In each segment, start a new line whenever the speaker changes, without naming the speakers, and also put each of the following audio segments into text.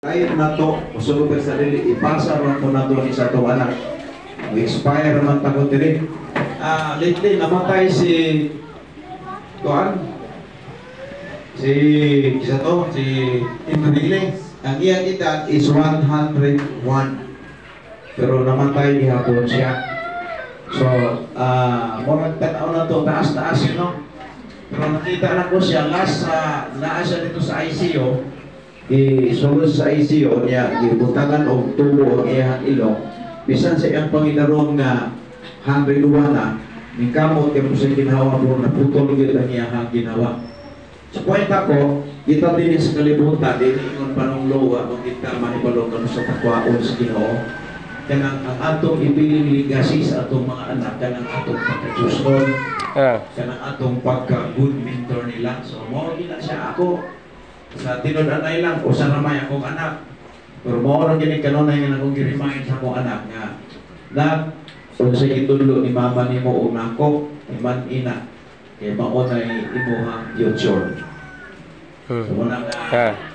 Kahit na to, usulog sa sarili, ipasa naman po na to sa itong anak. Expire naman takot din. Lately, namatay si Tuan. Si Timberlake. Ang iyang edad is 101. Pero namatay gihapon siya. So, murag tanaw na to, taas-taas yun, no? Pero nakita na ko siya, last naa siya dito sa ICU. Isulod sa ICU niya, gibutangan og tubo ang iyang ilong. Bisan sa iyang Panginoon nga hanggang na, ni kamot yung sa ginawa mo, naputol yun ang iyang ginawa. Sa kwenta ko, kita din sa kalibutan, din ingon panunglowa, kung kita mahibalo ka sa takwaon sa Ginoo. Kanang ang atong ipiling legacy sa atong mga anak, kanang atong pagkasuston, kanang atong pagka-good mentor nila. So, mo gina siya ako, sa tinod-anay lang, o sa ramay akong anak. Pero mo rin ginig kanunay nga akong gi-remind sa akong anak nga, na, kung sa itulo ni mama ni mo unako, iman ina, kaya maunay imuhang future. So, unang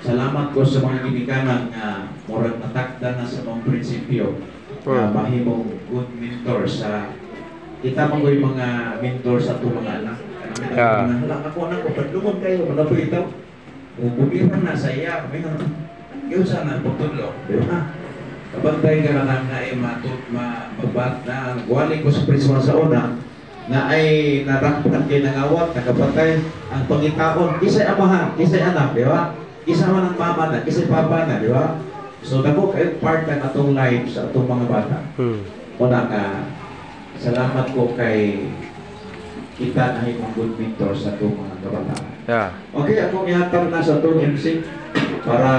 salamat ko sa mga ginikanan nga murag natakda na sa mga prinsipyo na mahimong good mentor sa kita mga mga mentor sa itong mga anak. Wala ako na ko, padlumon kayo, wala po ito. Bumiran na sa iya, yung sana pagtudlo, di ba? Kabantay ka na na ay mababat na nagwali ko sa prisma sa una na ay narakpan kayo ng awat, nakapatay ang pangitaon, kisa'y amahan, kisa'y anak, di ba? Kisa man ang mama na, kisa'y papa na, di ba? So dako kayo part ng atong life sa atong mga bata. Una ka, salamat ko kay kita na yung good mentor sa itong mga kabataan. Okay, akong ihatag na sa itong MC para